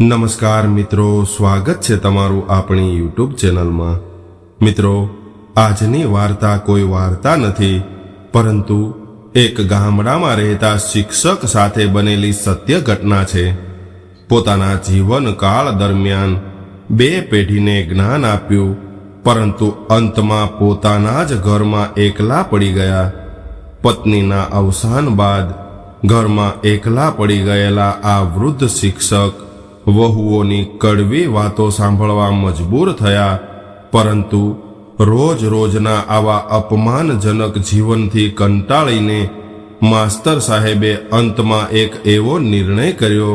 નમસ્કાર મિત્રો, સ્વાગત છે તમારું આપણી યુટ્યુબ ચેનલમાં। મિત્રો, આજની વાર્તા કોઈ વાર્તા નથી, પરંતુ એક ગામડામાં રહેતા શિક્ષક સાથે બનેલી સત્ય ઘટના છે। પોતાના જીવનકાળ દરમિયાન 2 પેઢીને જ્ઞાન આપ્યું, પરંતુ અંતમાં પોતાના જ ઘરમાં એકલા પડી ગયા। પત્નીના અવસાન બાદ ઘરમાં એકલા પડી ગયેલા આ વૃદ્ધ શિક્ષક વહુઓની કડવી વાતો સાંભળવા મજબૂર થયા, પરંતુ રોજ રોજના આવા અપમાનજનક જીવનથી કંટાળીને માસ્તર સાહેબે અંતમાં એક એવો નિર્ણય કર્યો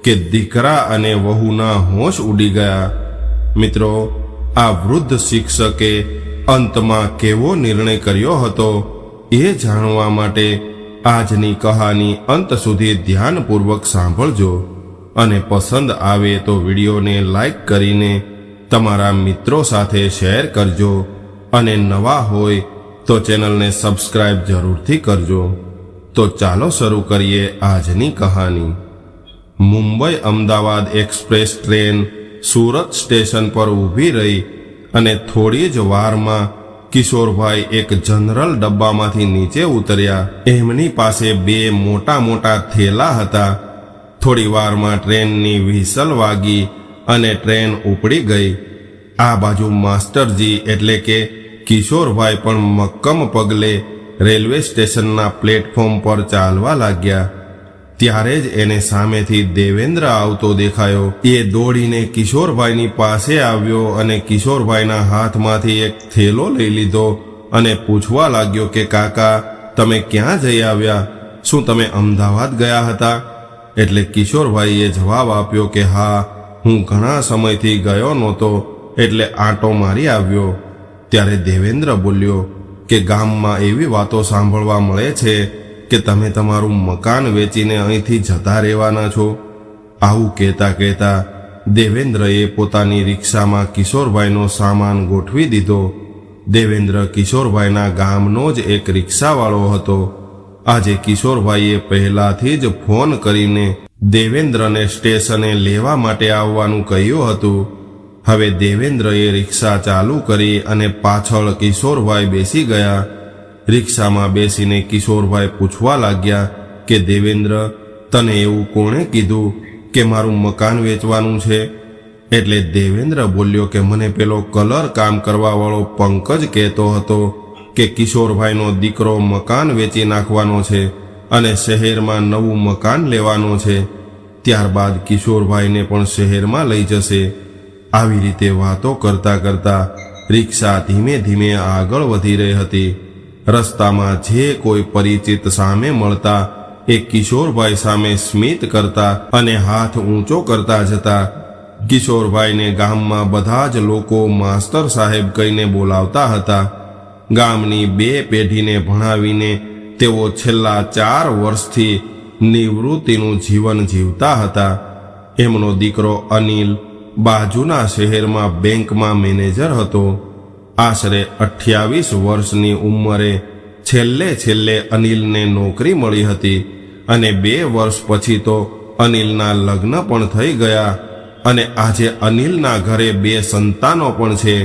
કે દીકરા અને વહુના હોશ ઉડી ગયા। મિત્રો, આ વૃદ્ધ શિક્ષકે અંતમાં કેવો નિર્ણય કર્યો હતો એ જાણવા માટે આજની કહાની અંત સુધી ધ્યાનપૂર્વક સાંભળજો, અને પસંદ આવે તો વિડીયોને લાઈક કરીને તમારા મિત્રો સાથે શેર કરજો, અને નવા હોય તો ચેનલને સબસ્ક્રાઇબ જરૂરથી કરજો। તો ચાલો શરૂ કરીએ આજની કહાની। Mumbai Ahmedabad express train Surat station પર ઊભી રહી અને થોડી જ વારમાં કિશોરભાઈ એક જનરલ ડબ્બામાંથી નીચે ઉતર્યા। એમની પાસે 2 મોટા મોટા થેલા હતા। થોડી વારમાં ટ્રેનની વ્હિસલ વાગી અને ટ્રેન ઉપડી ગઈ। આ બાજુ માસ્ટરજી એટલે કે કિશોરભાઈ પણ મક્કમ પગલે રેલવે સ્ટેશનના પ્લેટફોર્મ પર ચાલવા લાગ્યા। ત્યારે જ એને સામેથી દેવેન્દ્ર આવતો દેખાયો। એ દોડીને કિશોરભાઈની પાસે આવ્યો અને કિશોરભાઈના હાથમાંથી એક થેલો લઈ લીધો અને પૂછવા લાગ્યો કે કાકા, તમે ક્યાં જઈ આવ્યા? શું તમે અમદાવાદ ગયા હતા? એટલે કિશોરભાઈએ જવાબ આપ્યો કે હા, હું ઘણા સમયથી ગયો નહોતો, એટલે આંટો મારી આવ્યો। ત્યારે દેવેન્દ્ર બોલ્યો કે ગામમાં એવી વાતો સાંભળવા મળે છે કે તમે તમારું મકાન વેચીને અહીંથી જતા રહેવાના છો। આવું કહેતા કહેતા દેવેન્દ્રએ પોતાની રિક્ષામાં કિશોરભાઈનો સામાન ગોઠવી દીધો। દેવેન્દ્ર કિશોરભાઈના ગામનો જ એક રિક્ષાવાળો હતો। આજે કિશોરભાઈએ પહેલાથી જ ફોન કરીને દેવેન્દ્રને સ્ટેશને લેવા માટે આવવાનું કહ્યું હતું। હવે દેવેન્દ્રએ રિક્ષા ચાલુ કરી અને પાછળ કિશોરભાઈ બેસી ગયા। રિક્ષામાં બેસીને કિશોરભાઈ પૂછવા લાગ્યા કે દેવેન્દ્ર, તને એવું કોણે કીધું કે મારું મકાન વેચવાનું છે? એટલે દેવેન્દ્ર બોલ્યો કે મને પેલો કલર કામ કરવાવાળો પંકજ કહેતો હતો કે કિશોરભાઈનો દીકરો મકાન વેચી નાખવાનો છે અને શહેરમાં નવું મકાન લેવાનો છે, ત્યારબાદ કિશોરભાઈને પણ શહેરમાં લઈ જશે। આવી રીતે વાતો કરતા કરતા રિક્ષા ધીમે ધીમે આગળ વધી રહી હતી। રસ્તામાં જે કોઈ પરિચિત સામે મળતા એ કિશોરભાઈ સામે સ્મિત કરતા અને હાથ ઊંચો કરતા જતા। કિશોરભાઈને ગામમાં બધા જ લોકો માસ્તર સાહેબ કહીને બોલાવતા હતા। ગામની 2 પેઢીને ભણાવીને તેઓ છેલ્લા 4 વર્ષથી નિવૃત્તિનું જીવન જીવતા હતા। એમનો દીકરો અનિલ બાજુના શહેરમાં બેંકમાં મેનેજર હતો। આશરે 28 વર્ષની ઉંમરે છેલ્લે અનિલને નોકરી મળી હતી, અને 2 વર્ષ પછી તો અનિલના લગ્ન પણ થઈ ગયા, અને આજે અનિલના ઘરે 2 સંતાનો પણ છે।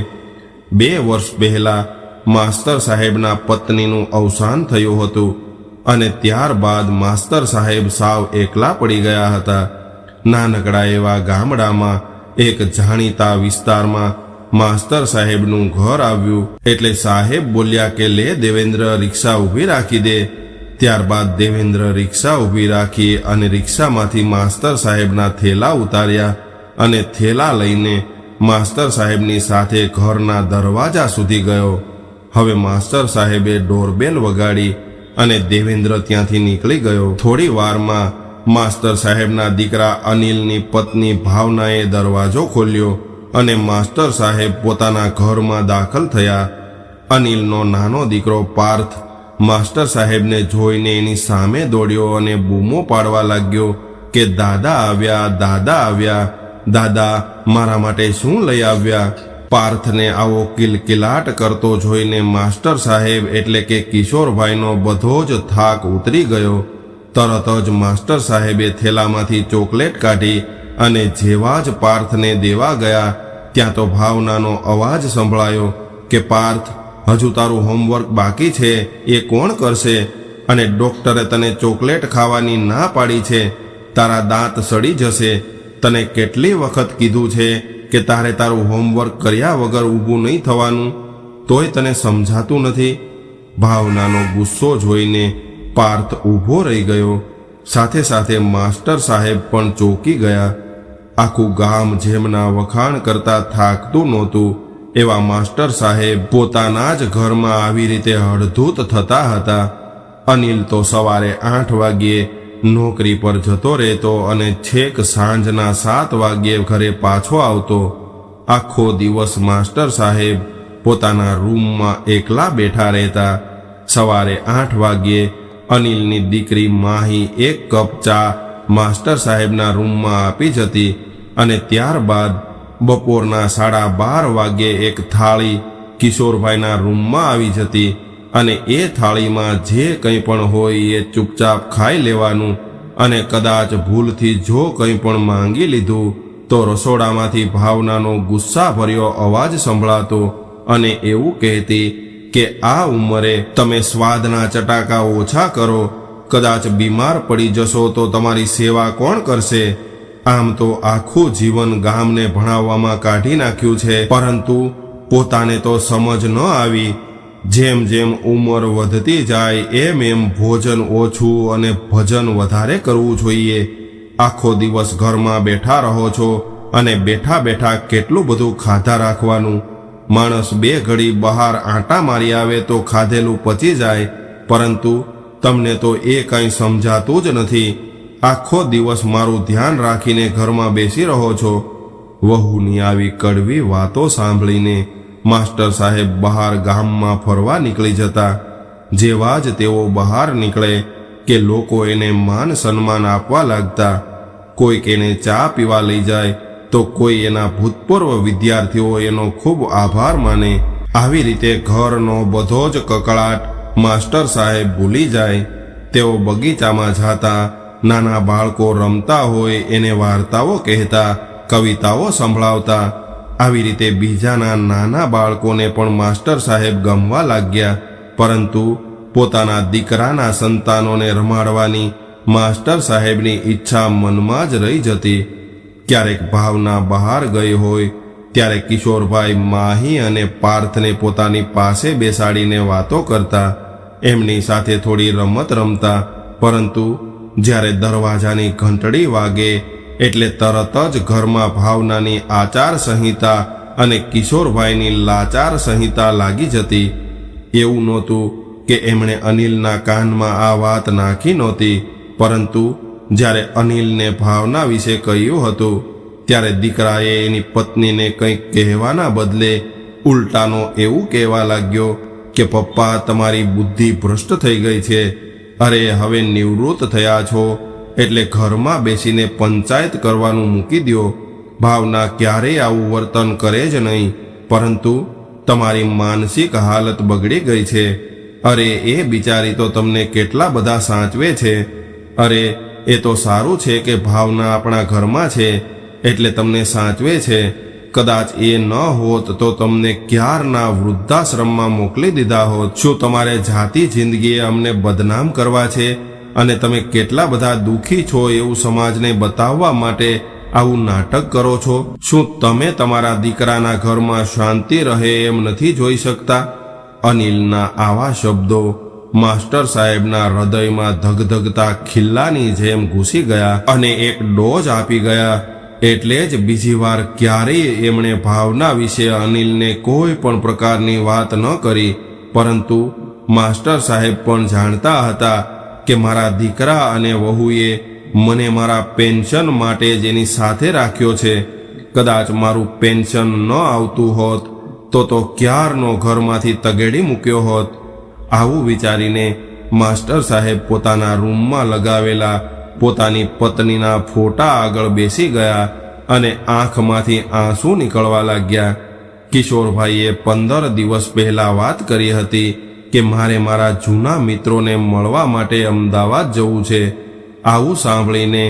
2 વર્ષ પહેલા માસ્તર સાહેબના પત્નીનું અવસાન થયું હતું, અને ત્યારબાદ માસ્તર સાહેબ સાવ એકલા પડી ગયા હતા। નાનકડા એવા ગામડામાં એક જાણીતા વિસ્તારમાં માસ્તર સાહેબનું ઘર આવ્યું, એટલે સાહેબ બોલ્યા કે લે દેવેન્દ્ર, રિક્ષા ઊભી રાખી દે। ત્યારબાદ દેવેન્દ્ર રિક્ષા ઊભી રાખી અને રિક્ષામાંથી માસ્તર સાહેબના થેલા ઉતાર્યા અને થેલા લઈને માસ્તર સાહેબની સાથે ઘરના દરવાજા સુધી ગયો। હવે માસ્તર સાહેબે ડોરબેલ વગાડી અને દેવેન્દ્ર ત્યાંથી નીકળી ગયો। થોડી વારમાં માસ્તર સાહેબના દીકરા અનિલની પત્ની ભાવનાએ દરવાજો ખોલ્યો અને માસ્તર સાહેબ પોતાના ઘરમાં દાખલ થયા। અનિલનો નાનો દીકરો પાર્થ માસ્તર સાહેબને જોઈને એની સામે દોડ્યો અને બૂમો પાડવા લાગ્યો કે દાદા આવ્યા, દાદા આવ્યા, દાદા મારા માટે શું લઈ આવ્યા? પાર્થને આવો કિલકિલાટ કરતો જોઈને માસ્ટર સાહેબ એટલે કે કિશોરભાઈનો બધો જ થાક ઉતરી ગયો। તરત જ માસ્ટર સાહેબે થેલામાંથી ચોકલેટ કાઢી અને જેવા જ પાર્થને દેવા ગયા ત્યાં તો ભાવનાનો અવાજ સંભળાયો કે પાર્થ, હજુ તારું હોમવર્ક બાકી છે, એ કોણ કરશે? અને ડોક્ટરે તને ચોકલેટ ખાવાની ના પાડી છે, તારા દાંત સડી જશે. તને કેટલી વખત કીધું છે કે તારે તારું હોમવર્ક કર્યા વગર ઊભું નહીં થવાનું, તોય તને સમજાતું નથી. ભાવનાનો ગુસ્સો જોઈને પાર્થ ઊભો રહી ગયો. સાથે સાથે માસ્ટર સાહેબ પણ ચોંકી ગયા. આખું ગામ જેમના વખાણ કરતા થાકતું નહોતું, એવા માસ્ટર સાહેબ પોતાના જ ઘરમાં આવી રીતે હળધૂત થતા હતા. અનિલ તો સવારે 8 વાગ્યે નોકરી પર જતો રહેતો અને છેક સાંજના 7 વાગ્યે ઘરે પાછો આવતો. આખો દિવસ માસ્ટર સાહેબ પોતાના રૂમમાં એકલા બેઠા રહેતા. સવારે 8 વાગ્યે અનિલની દીકરી માહી 1 કપ ચા માસ્ટર સાહેબના રૂમમાં આપી જતી અને ત્યારબાદ બપોરના 12:30 વાગ્યે એક થાળી કિશોરભાઈના રૂમમાં આવી જતી અને એ થાળીમાં જે કંઈ પણ હોય એ ચૂપચાપ ખાઈ લેવાનું. અને કદાચ ભૂલથી જો કંઈ પણ માંગી લીધું તો રસોડામાંથી ભાવનાનો ગુસ્સાભર્યો અવાજ સંભળાતો અને એવું કહેતી કે આ ઉંમરે તમે સ્વાદના ચટાકા ઓછા કરો, કદાચ બીમાર પડી જશો તો તમારી સેવા કોણ કરશે? આમ તો આખું જીવન ગામને ભણાવવામાં કાઢી નાખ્યું છે, પરંતુ પોતાને તો સમજ ન આવી. જેમ જેમ ઉંમર વધતી જાય એમ ભોજન ઓછું અને ભજન વધારે કરવું જોઈએ. આખો દિવસ ઘરમાં બેઠા રહો છો અને બેઠા બેઠા કેટલું બધું ખાધા રાખવાનું. માણસ 2 ઘડી બહાર આંટા મારી આવે તો ખાધેલું પચી જાય, પરંતુ તમને તો એ કંઈ સમજાતું જ નથી. આખો દિવસ મારું ધ્યાન રાખીને ઘરમાં બેસી રહો છો. વહુની આવી કડવી વાતો સાંભળીને માસ્ટર સાહેબ બહાર ગામમાં ફરવા નીકળી જતા. જેવા જ તેઓ બહાર નીકળે કે લોકો એને માન સન્માન આપવા લાગતા. કોઈક એને ચા પીવા લઈ જાય તો કોઈ એના ભૂતપૂર્વ વિદ્યાર્થીઓ એનો ખૂબ આભાર માને. આવી રીતે ઘરનો બધો જ કકળાટ માસ્ટર સાહેબ ભૂલી જાય. તેઓ બગીચામાં જાતા, નાના બાળકો રમતા હોય એને વાર્તાઓ કહેતા, કવિતાઓ સંભળાવતા. આવી રીતે બીજાના નાના બાળકોને પણ માસ્ટર સાહેબ ગમવા લાગ્યા. પરંતુ પોતાના દીકરાના સંતાનોને રમાડવાની માસ્ટર સાહેબની ઈચ્છા મનમાં જ રહી જતી. ક્યારેક ભાવના બહાર ગઈ હોય ત્યારે કિશોરભાઈ માહી અને પાર્થને પોતાની પાસે બેસાડીને વાતો કરતા, એમની સાથે થોડી રમત રમતા. પરંતુ જ્યારે દરવાજાની ઘંટડી વાગે એટલે તરત જ ઘરમાં ભાવનાની આચાર સંહિતા અને કિશોરભાઈની લાચાર સંહિતા લાગી જતી. એવું નહોતું કે એમણે અનિલના કાનમાં આ વાત નાખી નહોતી, પરંતુ જ્યારે અનિલને ભાવના વિશે કહ્યું હતું ત્યારે દીકરાએ એની પત્નીને કંઈક કહેવાના બદલે ઉલટાનો એવું કહેવા લાગ્યો કે પપ્પા, તમારી બુદ્ધિ ભ્રષ્ટ થઈ ગઈ છે. અરે, હવે નિવૃત્ત થયા છો એટલે ઘરમાં બેસીને પંચાયત કરવાનું મૂકી દો. ભાવના ક્યારેય આવું વર્તન કરે જ નહીં, પરંતુ તમારી માનસિક હાલત બગડી ગઈ છે. અરે, એ બિચારી તો તમને કેટલા બધા સાચવે છે. અરે, એ તો સારું છે કે ભાવના આપણા ઘરમાં છે એટલે તમને સાચવે છે. કદાચ એ ન હોત તો તમને ક્યારના વૃદ્ધાશ્રમમાં મોકલી દીધા હોત. શું તમારે જાતી જિંદગીએ અમને બદનામ કરવા છે અને તમે કેટલા બધા દુઃખી છો એવું સમાજને બતાવવા માટે આવું નાટક કરો છો? શું તમે તમારા દીકરાના ઘરમાં શાંતિ રહે એમ નથી જોઈ શકતા? અનિલના આવા શબ્દો માસ્ટર સાહેબના હૃદયમાં ધગધગતા ખિલ્લાની જેમ ઘૂસી ગયા અને એક ડોઝ આપી ગયા. એટલે જ બીજી વાર ક્યારેય એમણે ભાવના વિશે અનિલને કોઈ પણ પ્રકારની વાત ન કરી. પરંતુ માસ્ટર સાહેબ પણ જાણતા હતા કે મારા દીકરા અને વહુએ મને મારા પેન્શન માટે જ એની સાથે રાખ્યો છે. કદાચ મારું પેન્શન ન આવતું હોત તો ક્યારનો ઘરમાંથી તગેડી મૂક્યો હોત. આવું વિચારીને માસ્ટર સાહેબ પોતાના રૂમમાં લગાવેલા પોતાની પત્નીના ફોટા આગળ બેસી ગયા અને આંખમાંથી આંસુ નીકળવા લાગ્યા. કિશોરભાઈએ 15 દિવસ પહેલા વાત કરી હતી કે મારે મારા જૂના મિત્રોને મળવા માટે અમદાવાદ જવું છે. આવું સાંભળીને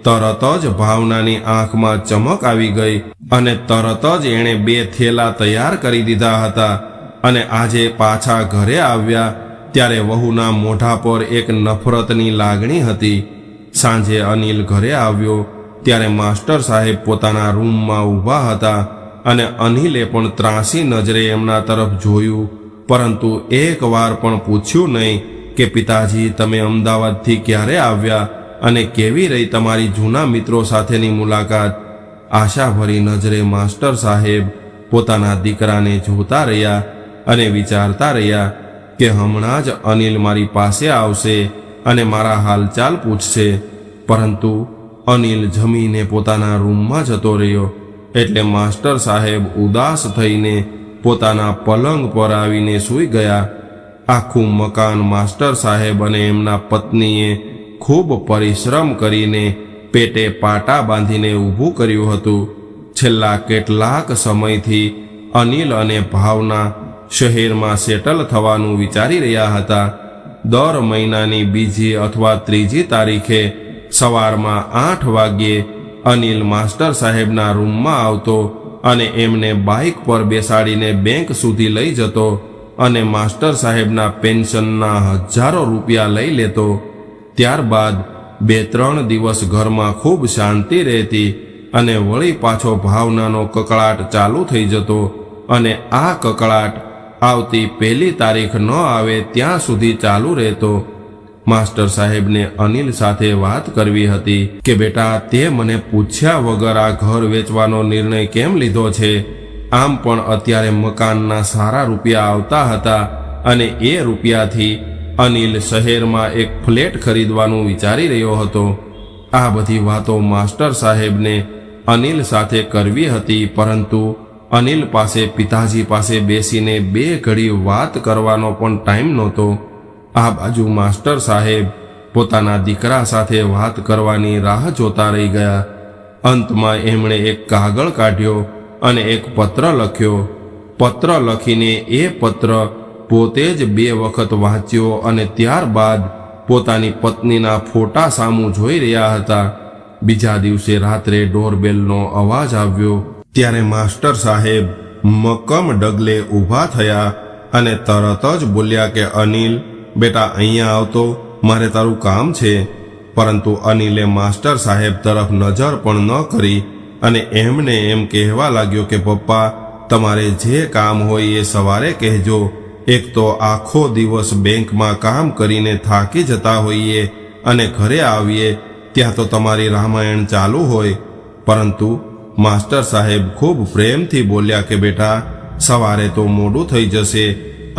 તરત જ ભાવનાની આંખમાં ચમક આવી ગઈ અને તરત જ એણે 2 થેલા તૈયાર કરી દીધા હતા અને આજે પાછા ઘરે આવ્યા ત્યારે વહુના મોઢા પર એક નફરતની લાગણી હતી. સાંજે અનિલ ઘરે આવ્યો ત્યારે માસ્ટર સાહેબ પોતાના રૂમમાં ઊભા હતા અને અનિલે પણ ત્રાસી નજરે એમના તરફ જોયું, પરંતુ એક વાર પણ પૂછ્યું નહીં કે પિતાજી તમે અમદાવાદથી ક્યારે આવ્યા અને કેવી રહી તમારી જૂના મિત્રો સાથેની મુલાકાત. આશાભરી નજરે માસ્ટર સાહેબ પોતાના દીકરાને જોતા રહ્યા અને વિચારતા રહ્યા કે હમણાં જ અનિલ મારી પાસે આવશે અને મારા હાલચાલ પૂછશે, પરંતુ અનિલ જમીને પોતાના રૂમમાં જતો રહ્યો. એટલે માસ્ટર સાહેબ ઉદાસ થઈને પોતાના પલંગ પર આવીને સૂઈ ગયા. આખું મકાન માસ્ટર સાહેબ અને એમના પત્નીએ ખૂબ પરિશ્રમ કરીને પેટે પાટા બાંધીને ઊભું કર્યું હતું. છેલ્લા કેટલાક સમયથી અનિલ અને ભાવના શહેરમાં સેટલ થવાનું વિચારી રહ્યા હતા. દર મહિનાની 2જી અથવા 3જી તારીખે સવારમાં 8 વાગ્યે અનિલ માસ્ટર સાહેબના રૂમમાં આવતો અને એમને બાઇક પર બેસાડીને બેંક સુધી લઈ જતો અને માસ્ટર સાહેબના પેન્શનના હજારો રૂપિયા લઈ લેતો. ત્યારબાદ 2-3 દિવસ ઘરમાં ખૂબ શાંતિ રહેતી અને વળી પાછો ભાવનાનો કકળાટ ચાલુ થઈ જતો અને આ કકળાટ આવતી 1લી તારીખ ન આવે ત્યાં સુધી ચાલુ રહેતો. માસ્ટર સાહેબને અનિલ સાથે વાત કરવી હતી કે બેટા તે મને પૂછ્યા વગર આ ઘર વેચવાનો નિર્ણય કેમ લીધો છે? આમ પણ અત્યારે મકાનના સારા રૂપિયા આવતા હતા અને એ રૂપિયાથી અનિલ શહેરમાં એક ફ્લેટ ખરીદવાનું વિચારી રહ્યો હતો. આ બધી વાતો માસ્ટર સાહેબને અનિલ સાથે કરવી હતી, પરંતુ અનિલ પાસે પિતાજી પાસે બેસીને 2 ઘડી વાત કરવાનો પણ ટાઈમ નહોતો. આ બાજુ માસ્ટર સાહેબ પોતાના દીકરા સાથે વાત કરવાની રાહ જોતા રહી ગયા. અંતમાં એમણે એક કાગળ કાઢ્યો અને એક પત્ર લખ્યો. પત્ર લખીને એ પત્ર પોતે જ 2 વખત વાંચ્યો અને ત્યારબાદ પોતાની પત્નીના ફોટા સામું જોઈ રહ્યા હતા. બીજા દિવસે રાત્રે ડોરબેલનો અવાજ આવ્યો ત્યારે માસ્ટર સાહેબ મક્કમ ડગલે ઊભા થયા અને તરત જ બોલ્યા કે અનિલ બેટા અહીંયા આવતો, મારે તારું કામ છે. પરંતુ અનિલે માસ્ટર સાહેબ તરફ નજર પણ ન કરી અને એમને એમ કહેવા લાગ્યો કે પપ્પા તમારે જે કામ હોય એ સવારે કહેજો. એક તો આખો દિવસ બેંકમાં કામ કરીને થાકી જતા હોઈએ અને ઘરે આવીએ ત્યાં તો તમારી રામાયણ ચાલુ હોય. પરંતુ માસ્ટર સાહેબ ખૂબ પ્રેમથી બોલ્યા કે બેટા સવારે તો મોડું થઈ જશે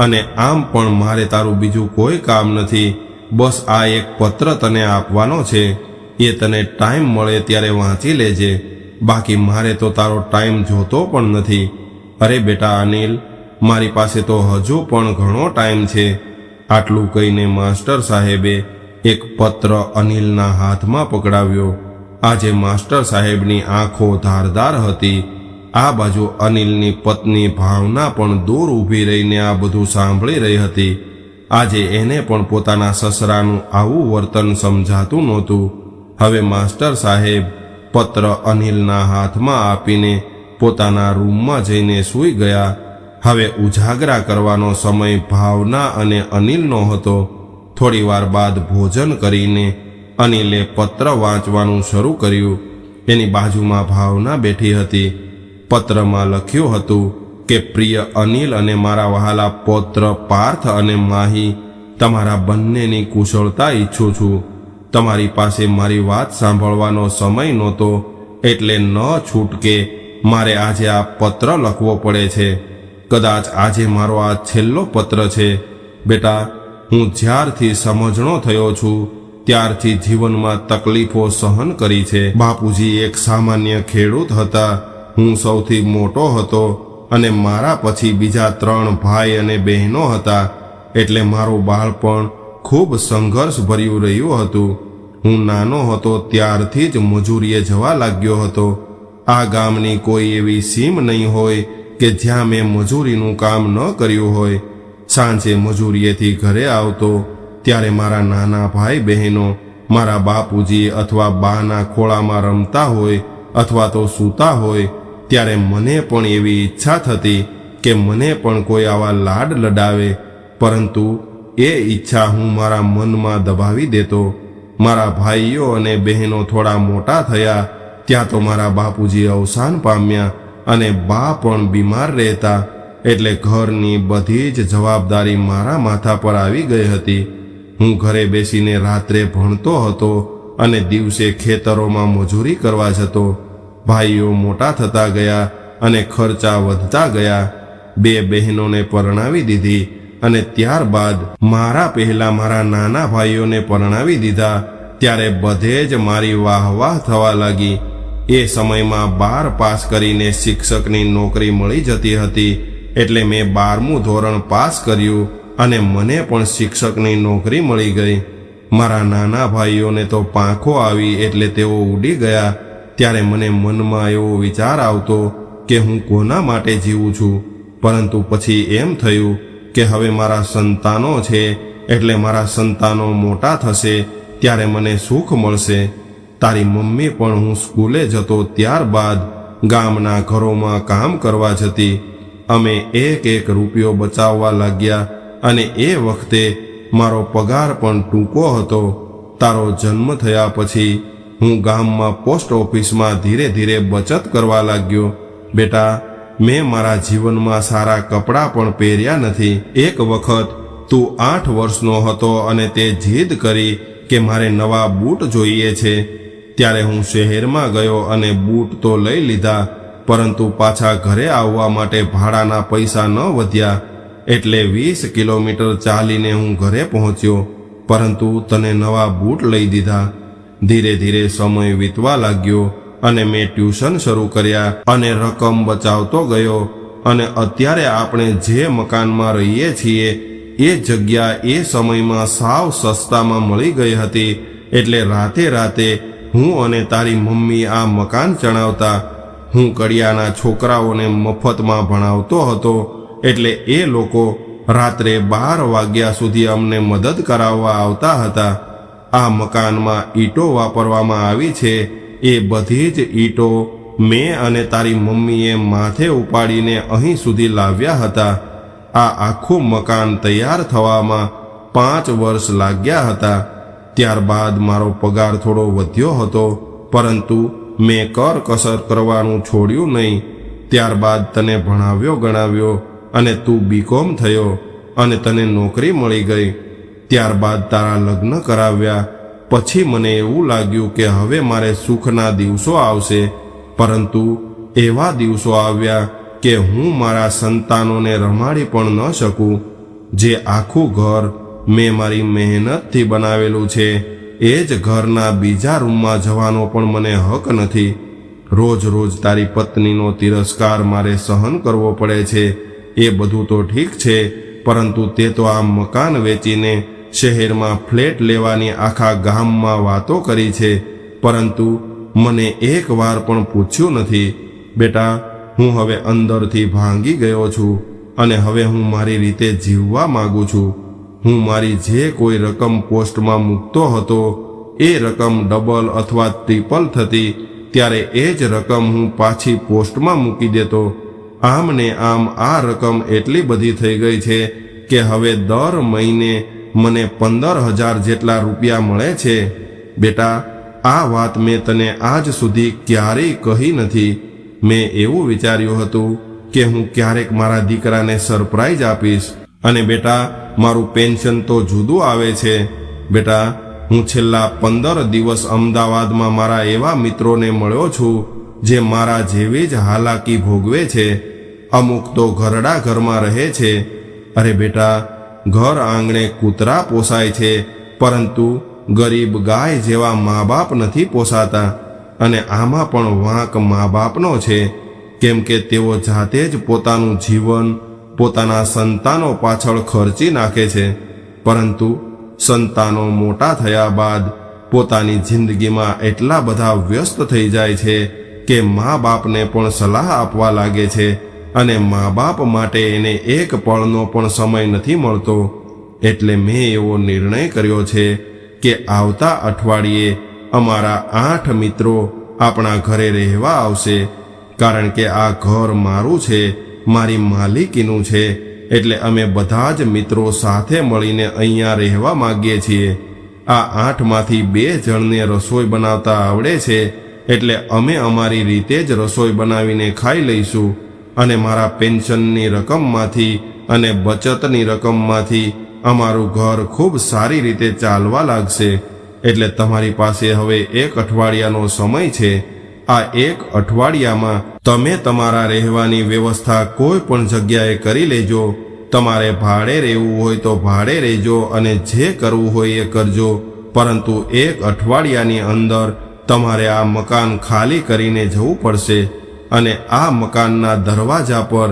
અને આમ પણ મારે તારું બીજું કોઈ કામ નથી. બસ આ એક પત્ર તને આપવાનો છે, એ તને ટાઈમ મળે ત્યારે વાંચી લેજે. બાકી મારે તો તારો ટાઈમ જોતો પણ નથી. અરે બેટા અનિલ, મારી પાસે તો હજુ પણ ઘણો ટાઈમ છે. આટલું કહીને માસ્ટર સાહેબે એક પત્ર અનિલના હાથમાં પકડાવ્યો. આજે માસ્ટર સાહેબની આંખો ધારદાર હતી. આ બાજુ અનિલની પત્ની ભાવના પણ દૂર ઊભી રહીને આ બધું સાંભળી રહી હતી. આજે એને પણ પોતાના સસરાનું આવું વર્તન સમજાતું નહોતું. હવે માસ્ટર સાહેબ પત્ર અનિલના હાથમાં આપીને પોતાના રૂમમાં જઈને સૂઈ ગયા. હવે ઉજાગરા કરવાનો સમય ભાવના અને અનિલનો હતો. થોડીવાર બાદ ભોજન કરીને અનિલે પત્ર વાંચવાનું શરૂ કર્યું. એની બાજુમાં ભાવના બેઠી હતી. પત્રમાં લખ્યું હતું કે પ્રિય અનિલ અને મારા વહાલા પૌત્ર પાર્થ અને માહી, તમારા બંનેની કુશળતા ઈચ્છું છું. તમારી પાસે મારી વાત સાંભળવાનો સમય નહોતો એટલે ન છૂટકે મારે આજે આ પત્ર લખવો પડે છે. કદાચ આજે મારો આ છેલ્લો પત્ર છે. બેટા હું જ્યારથી સમજણો થયો છું ત્યારથી જીવનમાં તકલીફો સહન કરી છે. બાપુજી એક સામાન્ય ખેડૂત હતા. હું સૌથી મોટો હતો અને મારા પછી બીજા 3 ભાઈ અને બહેનો હતા. એટલે મારું બાળપણ ખૂબ સંઘર્ષભર્યું રહ્યું હતું. હું નાનો હતો ત્યારથી જ મજૂરીએ જવા લાગ્યો હતો. આ ગામની કોઈ એવી સીમ નહીં હોય કે જ્યાં મેં મજૂરીનું કામ ન કર્યું હોય. સાંજે મજૂરીએથી ઘરે આવતો ત્યારે મારા નાના ભાઈ બહેનો મારા બાપુજી અથવા બાના ખોળામાં રમતા હોય અથવા તો સૂતા હોય ત્યારે મને પણ એવી ઈચ્છા થતી કે મને પણ કોઈ આવા લાડ લડાવે, પરંતુ એ ઈચ્છા હું મારા મનમાં દબાવી દેતો. મારા ભાઈઓ અને બહેનો થોડા મોટા થયા ત્યાં તો મારા બાપુજી અવસાન પામ્યા અને બા પણ બીમાર રહેતા, એટલે ઘરની બધી જ જવાબદારી મારા માથા પર આવી ગઈ હતી. હું ઘરે બેસીને રાત્રે ભણતો હતો અને દિવસે ખેતરોમાં મજૂરી કરવા જતો. ભાઈઓ મોટા થતા ગયા અને ખર્ચા વધતા ગયા. 2 બહેનોને પરણાવી દીધી અને ત્યારબાદ મારા પહેલા મારા નાના ભાઈઓને પરણાવી દીધા. ત્યારે બધે જ મારી વાહ થવા લાગી. એ સમયમાં 12 પાસ કરીને શિક્ષકની નોકરી મળી જતી હતી, એટલે મેં 12મું ધોરણ પાસ કર્યું અને મને પણ શિક્ષકની નોકરી મળી ગઈ. મારા નાના ભાઈઓને તો પાંખો આવી એટલે તેઓ ઉડી ગયા. ત્યારે મને મનમાં એવો વિચાર આવતો કે હું કોના માટે જીવું છું, પરંતુ પછી એમ થયું કે હવે મારા સંતાનો છે, એટલે મારા સંતાનો મોટા થશે ત્યારે મને સુખ મળશે. તારી મમ્મી પણ હું સ્કૂલે જતો ત્યારબાદ ગામના ઘરોમાં કામ કરવા જતી. અમે 1 રૂપિયો બચાવવા લાગ્યા અને એ વખતે મારો પગાર પણ ટૂંકો હતો. તારો જન્મ થયા પછી હું ગામમાં પોસ્ટ ઓફિસમાં ધીરે ધીરે બચત કરવા લાગ્યો. બેટા, મેં મારા જીવનમાં સારા કપડાં પણ પહેર્યા નથી. એક વખત તું 8 વર્ષનો હતો અને તે જીદ કરી કે મારે નવા બૂટ જોઈએ છે. ત્યારે હું શહેરમાં ગયો અને બૂટ તો લઈ લીધા, પરંતુ પાછા ઘરે આવવા માટે ભાડાના પૈસા ન વધ્યા, એટલે 20 કિલોમીટર ચાલીને હું ઘરે પહોંચ્યો, પરંતુ તને નવા બૂટ લઈ દીધા. ધીરે ધીરે સમય વીતવા લાગ્યો અને મેં ટ્યુશન શરૂ કર્યા અને રકમ બચાવતો ગયો. અને અત્યારે આપણે જે મકાનમાં રહીએ છીએ એ જગ્યા એ સમયમાં સાવ સસ્તામાં મળી ગઈ હતી, એટલે રાતે રાતે હું અને તારી મમ્મી આ મકાન ચણાવતા. હું કડિયાના છોકરાઓને મફતમાં ભણાવતો હતો, એટલે એ લોકો રાત્રે 12 વાગ્યા સુધી અમને મદદ કરાવવા આવતા હતા. આ મકાનમાં ઈંટો વાપરવામાં આવી છે, એ બધી જ ઈંટો મેં અને તારી મમ્મીએ માથે ઉપાડીને અહીં સુધી લાવ્યા હતા. આ આખું મકાન તૈયાર થવામાં 5 વર્ષ લાગ્યા હતા. ત્યારબાદ મારો પગાર થોડો વધ્યો હતો, પરંતુ મેં કરકસર કરવાનું છોડ્યું નહીં. ત્યારબાદ તને ભણાવ્યો ગણાવ્યો અને તું બીકોમ થયો અને તને નોકરી મળી ગઈ. ત્યારબાદ તારા લગ્ન કરાવ્યા. પછી મને એવું લાગ્યું કે હવે મારે સુખના દિવસો આવશે, પરંતુ એવા દિવસો આવ્યા કે હું મારા સંતાનોને રમાડી પણ ન શકું. જે આખું ઘર મેં મારી મહેનતથી બનાવેલું છે, એ જ ઘરના બીજા રૂમમાં જવાનો પણ મને હક નથી. રોજ રોજ તારી પત્નીનો તિરસ્કાર મારે સહન કરવો પડે છે. એ બધું તો ઠીક છે, પરંતુ તે તો આ મકાન વેચીને શહેરમાં ફ્લેટ લેવાની આખા ગામમાં વાતો કરી છે, પરંતુ મને એક વાર પણ પૂછ્યું નથી. બેટા, હું હવે અંદરથી ભાંગી ગયો છું અને હવે હું મારી રીતે જીવવા માંગુ છું. હું મારી જે કોઈ રકમ પોસ્ટમાં મૂકતો હતો એ રકમ ડબલ અથવા ટ્રિપલ થતી, ત્યારે એ જ રકમ હું પાછી પોસ્ટમાં મૂકી દેતો. આમ ને આમ આ રકમ એટલી બધી થઈ ગઈ છે કે હવે દર મહિને મને 15,000 જેટલા રૂપિયા મળે છે. બેટા, આ વાત મેં તને આજ સુધી ક્યારેય કહી નથી. મેં એવું વિચાર્યું હતું કે હું ક્યારેક મારા દીકરાને સરપ્રાઈઝ આપીશ. અને બેટા, મારું પેન્શન તો જુદું આવે છે. બેટા, હું છેલ્લા 15 દિવસ અમદાવાદમાં મારા એવા મિત્રોને મળ્યો છું જે મારા જેવી જ હાલાકી ભોગવે છે. અમુક તો ઘરડા ઘરમાં રહે છે. અરે બેટા, ઘર આંગણે કૂતરા પોસાય છે, પરંતુ ગરીબ ગાય જેવા મા બાપ નથી પોસાતા. અને આમાં પણ વાંક મા બાપનો છે, કેમ કે તેઓ જાતે જ પોતાનું જીવન પોતાના સંતાનો પાછળ ખર્ચી નાખે છે, પરંતુ સંતાનો મોટા થયા બાદ પોતાની જિંદગીમાં એટલા બધા વ્યસ્ત થઈ જાય છે કે મા બાપને પણ સલાહ આપવા લાગે છે, અને મા બાપ માટે એને એક પળનો પણ સમય નથી મળતો. એટલે મેં એવો નિર્ણય કર્યો છે કે આવતા અઠવાડિયે અમારા 8 મિત્રો આપણા ઘરે રહેવા આવશે, કારણ કે આ ઘર મારું છે, મારી માલિકીનું છે, એટલે અમે બધા જ મિત્રો સાથે મળીને અહીંયા રહેવા માંગીએ છીએ. આ 8માંથી 2 જણને રસોઈ બનાવતા આવડે છે, એટલે અમે અમારી રીતે જ રસોઈ બનાવીને ખાઈ લઈશું અને મારા પેન્શનની રકમમાંથી અને બચતની રકમમાંથી અમારું ઘર ખૂબ સારી રીતે ચાલવા લાગશે. એટલે તમારી પાસે હવે 1 અઠવાડિયાનો સમય છે. આ 1 અઠવાડિયામાં તમે તમારા રહેવાની વ્યવસ્થા કોઈ પણ જગ્યાએ કરી લેજો. તમારે ભાડે રહેવું હોય તો ભાડે રહેજો અને જે કરવું હોય એ કરજો, પરંતુ 1 અઠવાડિયાની અંદર તમારે આ મકાન ખાલી કરીને જવું પડશે. અને આ મકાનના દરવાજા પર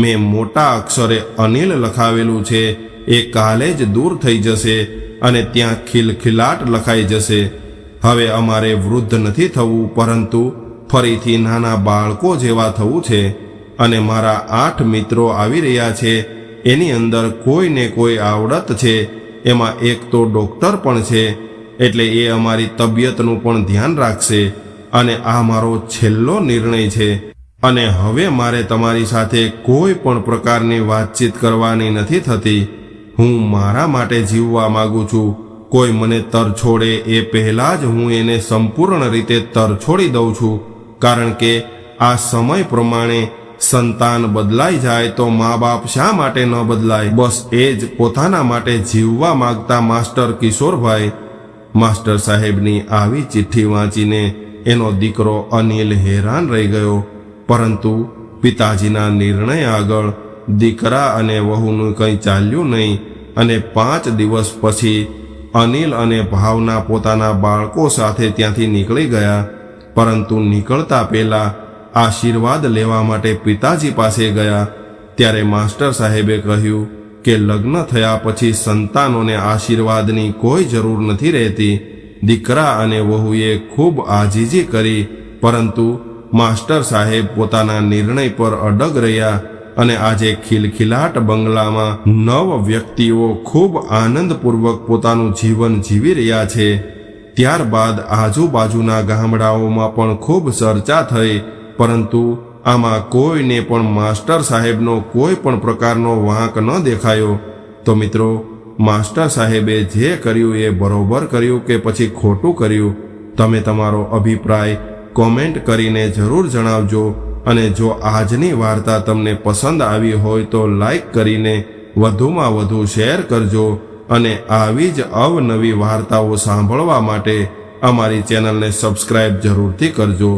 મેં મોટા અક્ષરે અનિલ લખાવેલું છે, એ કાલે જ દૂર થઈ જશે અને ત્યાં ખિલખિલાટ લખાઈ જશે. હવે અમારે વૃદ્ધ નથી થવું, પરંતુ ફરીથી નાના બાળકો જેવા થવું છે. અને મારા 8 મિત્રો આવી રહ્યા છે, એની અંદર કોઈને કોઈ આવડત છે. એમાં એક તો ડૉક્ટર પણ છે, એટલે એ અમારી તબિયતનું પણ ધ્યાન રાખશે. અને આ મારો છેલ્લો નિર્ણય છે. અને હવે મારે તમારી સાથે કોઈ પણ પ્રકારની વાતચીત કરવાની નથી થતી. હું મારા માટે જીવવા માંગુ છું. કોઈ મને તરછોડે એ પહેલાં જ હું એને સંપૂર્ણ રીતે તરછોડી દઉં છું, કારણ કે આ સમય પ્રમાણે સંતાન બદલાઈ જાય તો મા બાપ શા માટે ન બદલાય? બસ એ જ પોતાના માટે જીવવા માંગતા માસ્ટર કિશોરભાઈ. માસ્ટર સાહેબની આવી ચિઠ્ઠી વાંચીને એનો દીકરો અનિલ હેરાન રહી ગયો, પરંતુ પિતાજીના નિર્ણય આગળ દીકરા અને વહુનું કંઈ ચાલ્યું નહીં. અને 5 દિવસ પછી અનિલ અને ભાવના પોતાના બાળકો સાથે ત્યાંથી નીકળી ગયા. પરંતુ નીકળતા પહેલા આશીર્વાદ લેવા માટે પિતાજી પાસે ગયા. ત્યારે માસ્ટર સાહેબે કહ્યું કે લગ્ન થયા પછી સંતાનોને આશીર્વાદની કોઈ જરૂર નથી રહેતી. દીકરા અને વહુએ ખૂબ આજીજી કરી, પરંતુ માસ્ટર સાહેબ પોતાના નિર્ણય પર અડગ રહ્યા. અને આજે ખિલખિલાટ બંગલામાં 9 વ્યક્તિઓ ખૂબ આનંદપૂર્વક પોતાનું જીવન જીવી રહ્યા છે. ત્યારબાદ આજુબાજુના ગામડાઓમાં પણ ખૂબ ચર્ચા થઈ, પરંતુ આમાં કોઈને પણ માસ્ટર સાહેબનો કોઈ પણ પ્રકારનો વાંક ન દેખાયો. તો મિત્રો, માસ્ટર સાહેબે જે કર્યું એ બરોબર કર્યું કે પછી ખોટું કર્યું? તમે તમારો અભિપ્રાય કોમેન્ટ કરીને જરૂર જણાવજો. અને જો આજની વાર્તા તમને પસંદ આવી હોય તો લાઈક કરીને વધુમાં વધુ શેર કરજો. અને આવી જ અવનવી વાર્તાઓ સાંભળવા માટે અમારી ચેનલને સબસ્ક્રાઇબ જરૂરથી કરજો.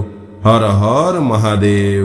હર હર મહાદેવ.